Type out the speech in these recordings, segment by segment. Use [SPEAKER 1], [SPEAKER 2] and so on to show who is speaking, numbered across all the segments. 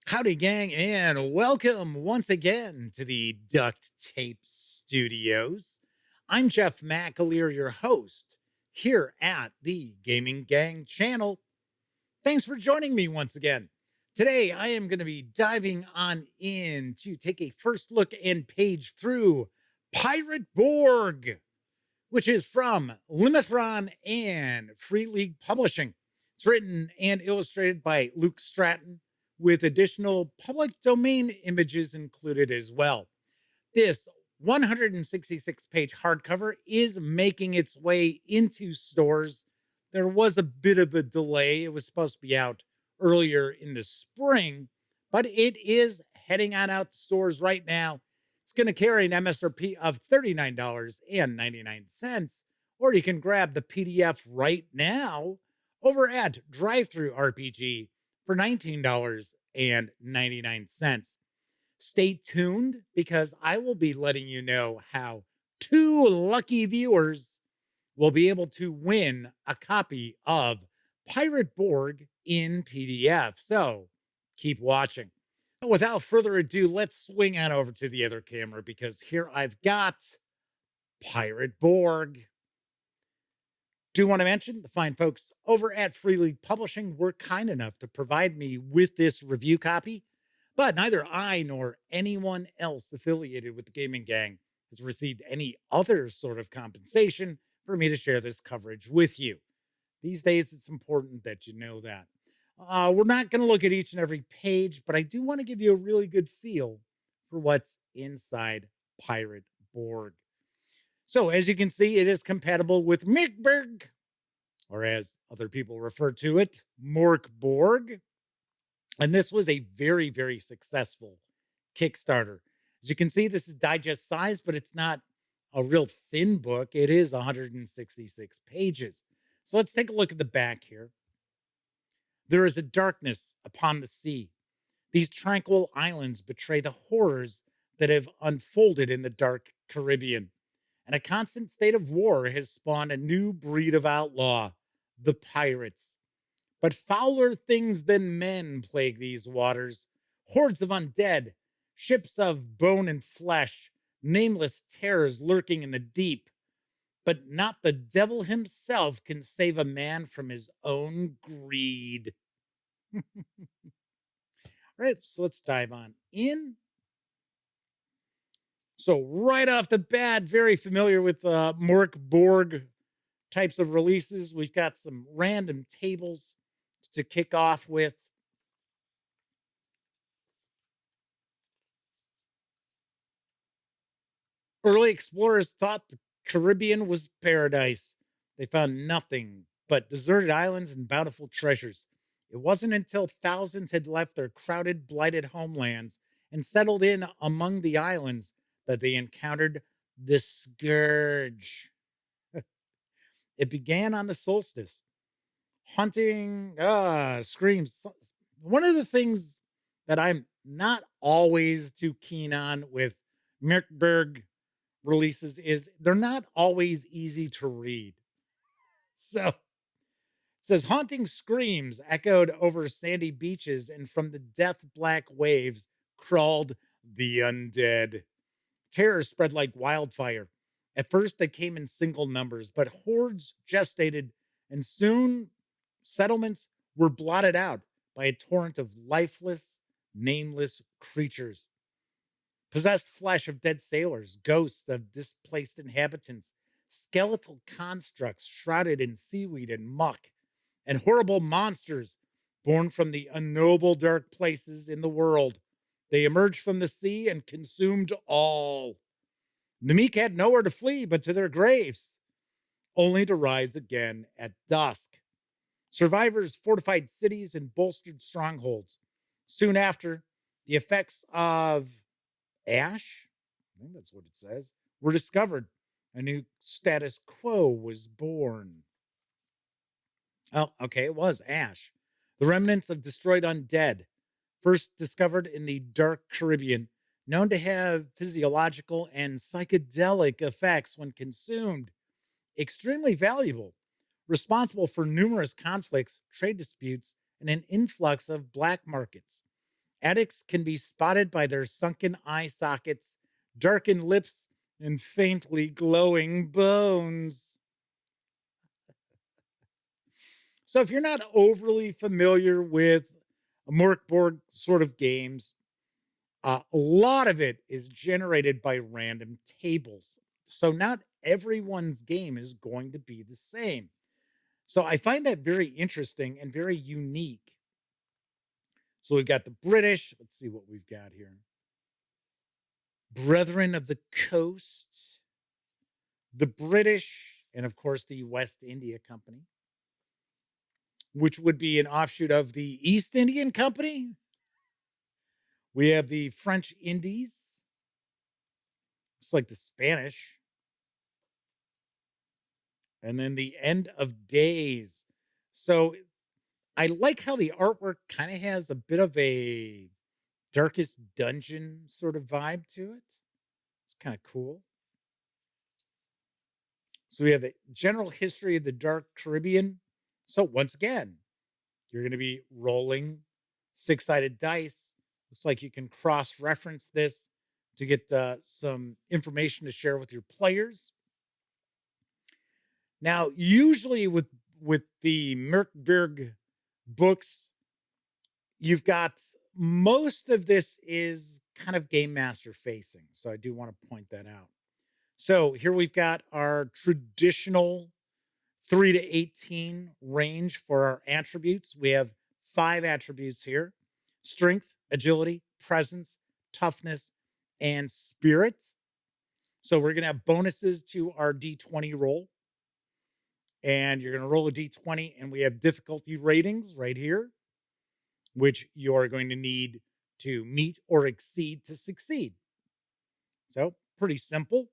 [SPEAKER 1] Howdy, gang, and welcome once again to the Duct Tape Studios. I'm Jeff McAleer, your host, here at the Gaming Gang channel. Thanks for joining me once again. Today, I am going to be diving on in to take a first look and page through Pirate Borg, which is from Limithron and Free League Publishing. It's written and illustrated by Luke Stratton, with additional public domain images included as well. This 166 page hardcover is making its way into stores. There was a bit of a delay. It was supposed to be out earlier in the spring, but it is heading on out to stores right now. It's going to carry an MSRP of $39.99, or you can grab the PDF right now over at DriveThruRPG for $19.99. Stay tuned because I will be letting you know how two lucky viewers will be able to win a copy of Pirate Borg in PDF. So keep watching. Without further ado, let's swing on over to the other camera because here I've got Pirate Borg. Do want to mention the fine folks over at Free League Publishing were kind enough to provide me with this review copy, but neither I nor anyone else affiliated with the Gaming Gang has received any other sort of compensation for me to share this coverage with you. These days, it's important that you know that. We're not going to look at each and every page, but I do want to give you a really good feel for what's inside Pirate Borg. So, as you can see, it is compatible with MÖRK Borg, or as other people refer to it, MÖRK Borg. And this was a very, very successful Kickstarter. As you can see, this is digest size, but it's not a real thin book. It is 166 pages. So let's take a look at the back here. There is a darkness upon the sea. These tranquil islands betray the horrors that have unfolded in the dark Caribbean. And a constant state of war has spawned a new breed of outlaw, the pirates. But fouler things than men plague these waters. Hordes of undead, ships of bone and flesh, nameless terrors lurking in the deep. But not the devil himself can save a man from his own greed. All right, so let's dive on in. So right off the bat, very familiar with MÖRK Borg types of releases. We've got some random tables to kick off with. Early explorers thought the Caribbean was paradise. They found nothing but deserted islands and bountiful treasures. It wasn't until thousands had left their crowded, blighted homelands and settled in among the islands that they encountered the Scourge. It began on the solstice. Hunting, screams. One of the things that I'm not always too keen on with MÖRK Borg releases is they're not always easy to read. So it says haunting screams echoed over sandy beaches, and from the death black waves crawled the undead. Terror spread like wildfire. At first, they came in single numbers, but hordes gestated, and soon settlements were blotted out by a torrent of lifeless, nameless creatures. Possessed flesh of dead sailors, ghosts of displaced inhabitants, skeletal constructs shrouded in seaweed and muck, and horrible monsters born from the unknowable dark places in the world. They emerged from the sea and consumed all. The meek had nowhere to flee but to their graves, only to rise again at dusk. Survivors fortified cities and bolstered strongholds. Soon after, the effects of ash, I think that's what it says, were discovered. A new status quo was born. Oh, okay, it was ash. The remnants of destroyed undead, first discovered in the dark Caribbean, known to have physiological and psychedelic effects when consumed. Extremely valuable, responsible for numerous conflicts, trade disputes, and an influx of black markets. Addicts can be spotted by their sunken eye sockets, darkened lips, and faintly glowing bones. So, if you're not overly familiar with MÖRK Borg sort of games, a lot of it is generated by random tables. So, not everyone's game is going to be the same. So, I find that very interesting and very unique. So, we've got the British. Let's see what we've got here. Brethren of the Coast, the British, and of course the West India Company, which would be an offshoot of the East Indian Company. We have the French Indies. It's like the Spanish. And then the End of Days. So I like how the artwork kind of has a bit of a Darkest Dungeon sort of vibe to it. It's kind of cool. So we have the general history of the Dark Caribbean. So once again, you're going to be rolling six-sided dice. Looks like you can cross-reference this to get some information to share with your players. Now, usually with the MÖRK Borg books, you've got most of this is kind of game master facing. So I do want to point that out. So here we've got our traditional 3 to 18 range for our attributes. We have 5 attributes here: strength, agility, presence, toughness, and spirit. So we're going to have bonuses to our D20 roll. And you're going to roll a D20, and we have difficulty ratings right here, which you're going to need to meet or exceed to succeed. So pretty simple.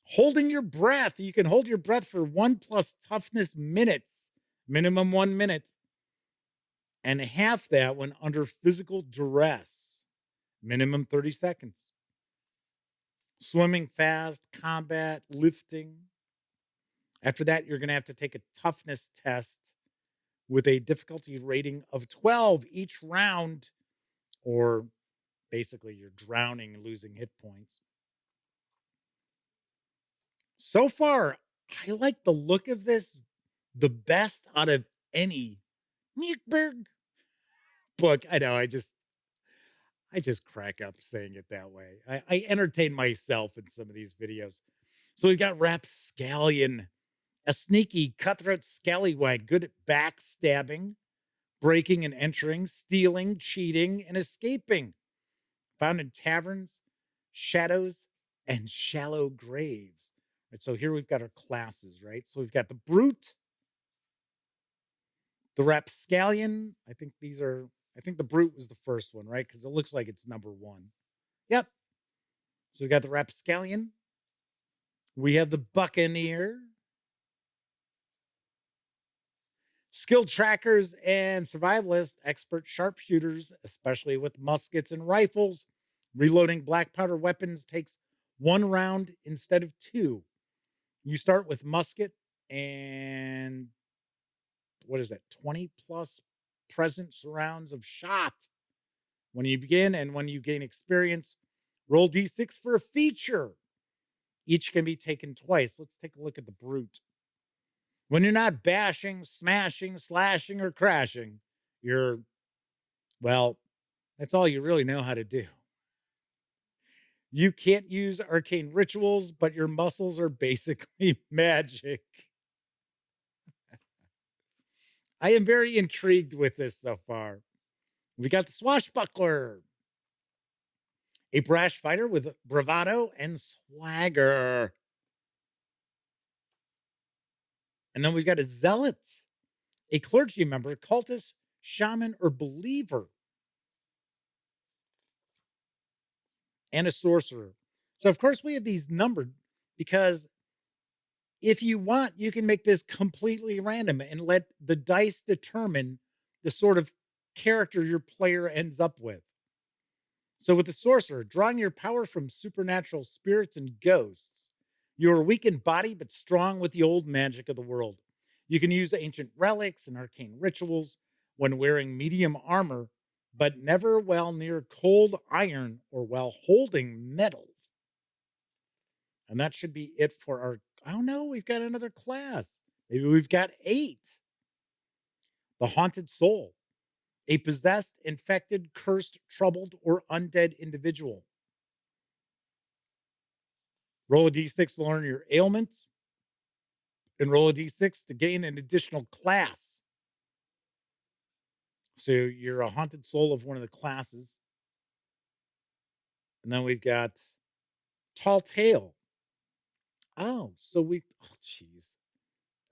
[SPEAKER 1] Holding your breath. You can hold your breath for 1 plus toughness minutes, minimum 1 minute, and half that when under physical duress, minimum 30 seconds. Swimming fast, combat, lifting. After that, you're going to have to take a toughness test with a difficulty rating of 12 each round, or basically you're drowning and losing hit points. So far, I like the look of this the best out of any MÖRK Borg book. I know, I just crack up saying it that way. I entertain myself in some of these videos. So we've got Rapscallion, a sneaky, cutthroat scallywag, good at backstabbing, breaking and entering, stealing, cheating, and escaping. Found in taverns, shadows, and shallow graves. Right, so here we've got our classes, right? So we've got the Brute, the Rapscallion. I think the Brute was the first one, right? Because it looks like it's number 1. Yep. So we got the Rapscallion. We have the Buccaneer. Skilled trackers and survivalists, expert sharpshooters, especially with muskets and rifles. Reloading black powder weapons takes 1 round instead of 2. You start with musket and what is that? 20 plus presence rounds of shot when you begin, and when you gain experience, roll D6 for a feature. Each can be taken twice. Let's take a look at the Brute. When you're not bashing, smashing, slashing, or crashing, well, that's all you really know how to do. You can't use arcane rituals, but your muscles are basically magic. I am very intrigued with this so far. We got the Swashbuckler, a brash fighter with bravado and swagger. And then we've got a Zealot, a clergy member, cultist, shaman, or believer, and a sorcerer. So, of course, we have these numbered because if you want, you can make this completely random and let the dice determine the sort of character your player ends up with. So, with the sorcerer, drawing your power from supernatural spirits and ghosts, you are weak in body but strong with the old magic of the world. You can use ancient relics and arcane rituals. When wearing medium armor, but never while near cold iron or while holding metal. And that should be it for our. Oh no, we've got another class. Maybe we've got 8. The haunted soul, a possessed, infected, cursed, troubled, or undead individual. Roll a d6 to learn your ailments, and roll a d6 to gain an additional class. So you're a haunted soul of one of the classes. And then we've got tall tale. Oh, jeez.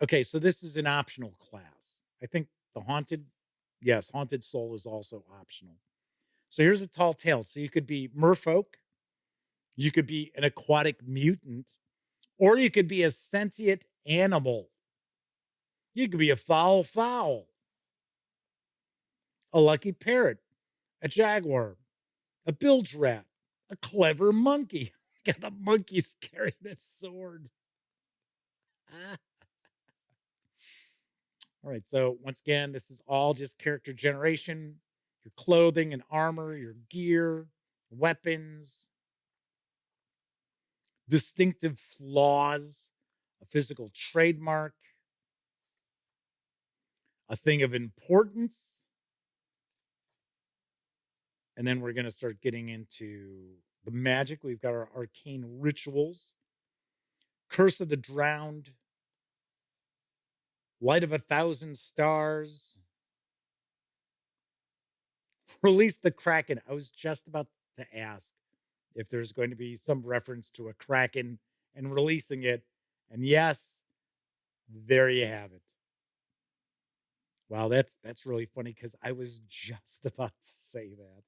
[SPEAKER 1] Okay, so this is an optional class. I think the haunted, yes, haunted soul is also optional. So here's a tall tale. So you could be merfolk, you could be an aquatic mutant, or you could be a sentient animal. You could be a fowl, a lucky parrot, a jaguar, a bilge rat, a clever monkey. Got a monkey's carrying a sword. Ah. All right. So once again, this is all just character generation, your clothing and armor, your gear, weapons, distinctive flaws, a physical trademark, a thing of importance. And then we're going to start getting into the magic. We've got our arcane rituals, curse of the drowned, light of 1,000 stars, release the kraken. I was just about to ask if there's going to be some reference to a kraken and releasing it. And yes, there you have it. Wow, that's really funny because I was just about to say that.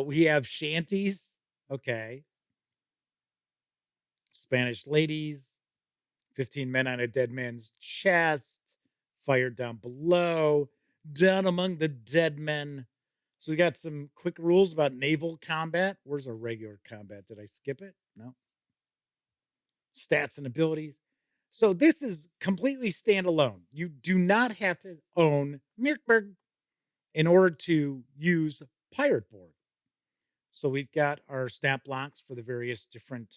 [SPEAKER 1] We have shanties. Okay. Spanish ladies, 15 men on a dead man's chest, fired down below, down among the dead men. So we got some quick rules about naval combat. Where's our regular combat? Did I skip it? No. Stats and abilities. So this is completely standalone. You do not have to own MÖRK BORG in order to use Pirate Board. So we've got our stat blocks for the various different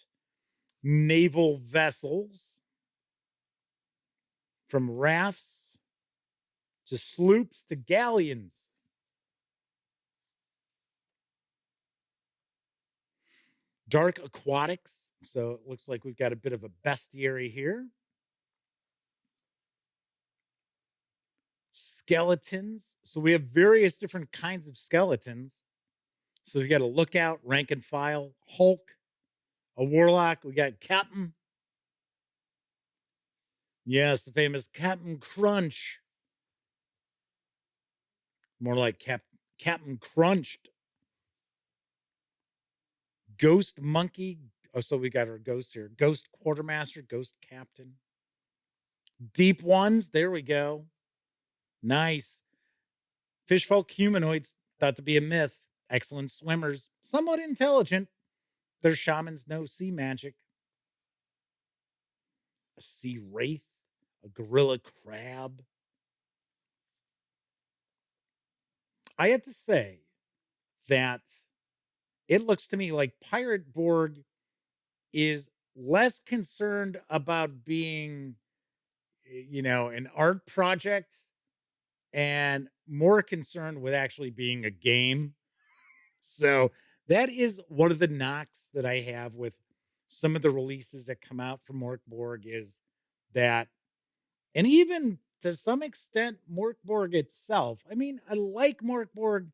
[SPEAKER 1] naval vessels, from rafts to sloops to galleons. Dark aquatics. So it looks like we've got a bit of a bestiary here. Skeletons. So we have various different kinds of skeletons. So we got a lookout, rank and file, Hulk, a warlock. We got Captain. Yes, the famous Captain Crunch. More like Captain Crunched. Ghost Monkey. Oh, so we got our ghosts here. Ghost Quartermaster, Ghost Captain. Deep Ones. There we go. Nice. Fishfolk humanoids, thought to be a myth. Excellent swimmers, somewhat intelligent. Their shamans know sea magic. A sea wraith, a gorilla crab. I have to say that it looks to me like Pirate Borg is less concerned about being, an art project and more concerned with actually being a game. So that is one of the knocks that I have with some of the releases that come out from MÖRK BORG is that, and even to some extent, MÖRK BORG itself. I mean, I like MÖRK BORG,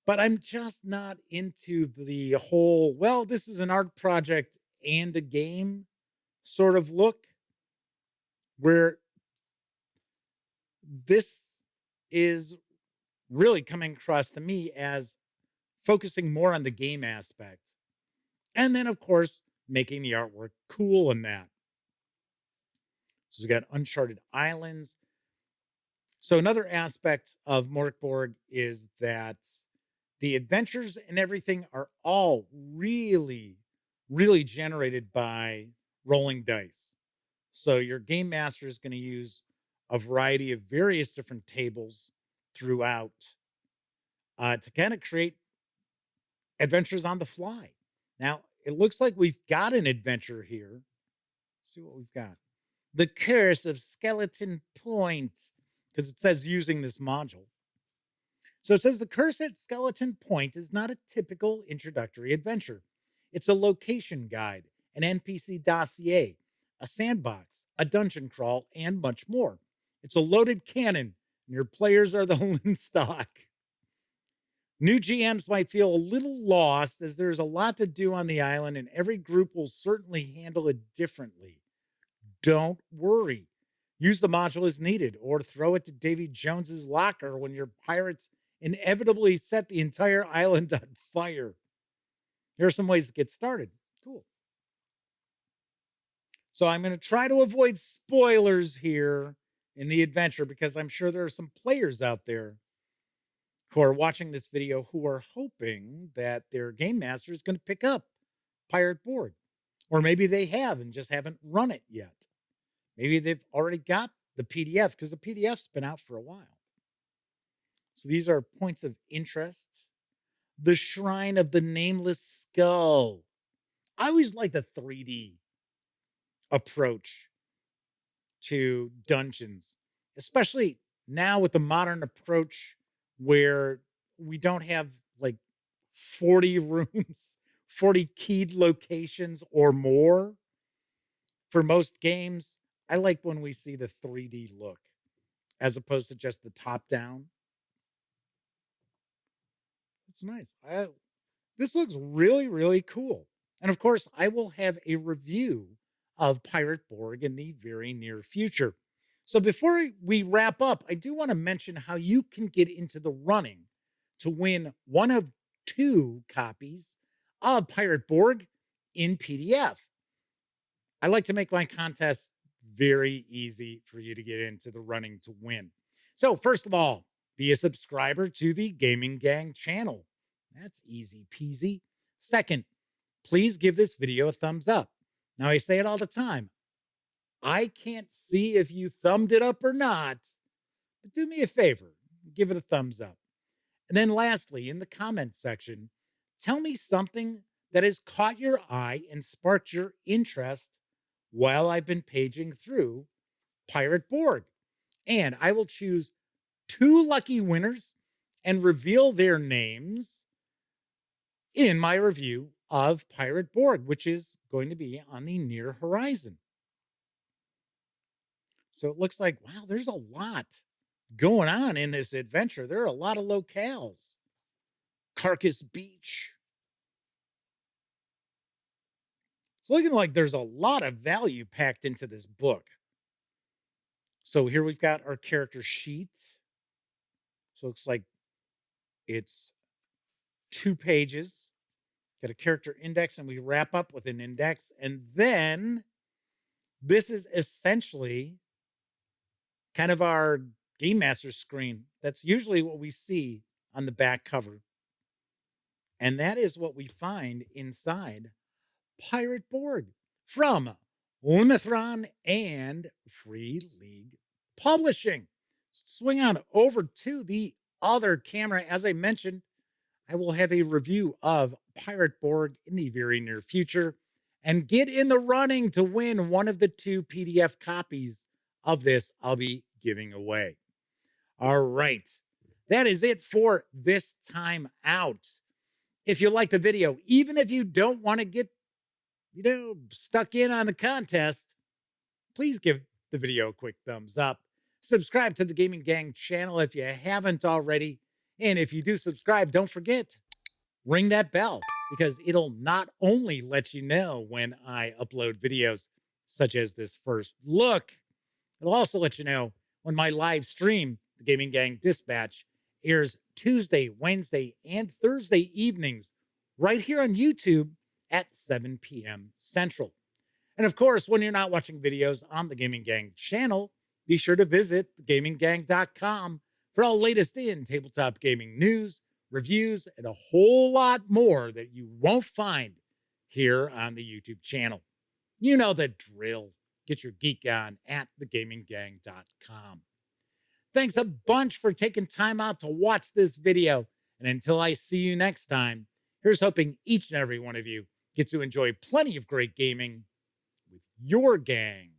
[SPEAKER 1] but I'm just not into the whole, well, this is an art project and a game sort of look, where this is really coming across to me as focusing more on the game aspect. And then, of course, making the artwork cool in that. So we got Uncharted Islands. So another aspect of MÖRK BORG is that the adventures and everything are all really, really generated by rolling dice. So your game master is going to use a variety of various different tables throughout to kind of create adventures on the fly. Now, it looks like we've got an adventure here. Let's see what we've got. The Curse of Skeleton Point, because it says using this module. So it says the Curse at Skeleton Point is not a typical introductory adventure. It's a location guide, an NPC dossier, a sandbox, a dungeon crawl, and much more. It's a loaded cannon, and your players are the Linstock. New GMs might feel a little lost as there's a lot to do on the island, and every group will certainly handle it differently. Don't worry. Use the module as needed, or throw it to Davy Jones's locker when your pirates inevitably set the entire island on fire. Here are some ways to get started. Cool. So I'm going to try to avoid spoilers here in the adventure because I'm sure there are some players out there who are watching this video who are hoping that their game master is going to pick up Pirate Borg. Or maybe they have and just haven't run it yet. Maybe they've already got the PDF because the PDF's been out for a while. So these are points of interest. The Shrine of the Nameless Skull. I always like the 3D approach to dungeons, especially now with the modern approach where we don't have like 40 rooms, 40 keyed locations or more. For most games, I like when we see the 3D look as opposed to just the top down. It's nice. This looks really, really cool. And of course, I will have a review of Pirate Borg in the very near future. So before we wrap up, I do want to mention how you can get into the running to win one of 2 copies of Pirate Borg in PDF. I like to make my contests very easy for you to get into the running to win. So first of all, be a subscriber to the Gaming Gang channel. That's easy peasy. Second, please give this video a thumbs up. Now, I say it all the time. I can't see if you thumbed it up or not, but do me a favor, give it a thumbs up. And then lastly, in the comment section, tell me something that has caught your eye and sparked your interest while I've been paging through Pirate Borg. And I will choose 2 lucky winners and reveal their names in my review of Pirate Borg, which is going to be on the near horizon. So it looks like, wow, there's a lot going on in this adventure. There are a lot of locales. Carcass Beach. It's looking like there's a lot of value packed into this book. So here we've got our character sheet. So it looks like it's 2 pages. Got a character index, and we wrap up with an index. And then this is essentially kind of our Game Master screen. That's usually what we see on the back cover. And that is what we find inside Pirate Borg from Omithron and Free League Publishing. Swing on over to the other camera. As I mentioned, I will have a review of Pirate Borg in the very near future and get in the running to win one of the 2 PDF copies of this I'll be giving away. All right. That is it for this time out. If you like the video, even if you don't want to get, stuck in on the contest, please give the video a quick thumbs up. Subscribe to the Gaming Gang channel if you haven't already. And if you do subscribe, don't forget, ring that bell because it'll not only let you know when I upload videos such as this first look, it'll also let you know when my live stream, the Gaming Gang Dispatch, airs Tuesday, Wednesday, and Thursday evenings right here on YouTube at 7 p.m. Central. And of course, when you're not watching videos on the Gaming Gang channel, be sure to visit thegaminggang.com for all latest in tabletop gaming news, reviews, and a whole lot more that you won't find here on the YouTube channel. You know the drill. Get your geek on at thegaminggang.com. Thanks a bunch for taking time out to watch this video. And until I see you next time, here's hoping each and every one of you gets to enjoy plenty of great gaming with your gang.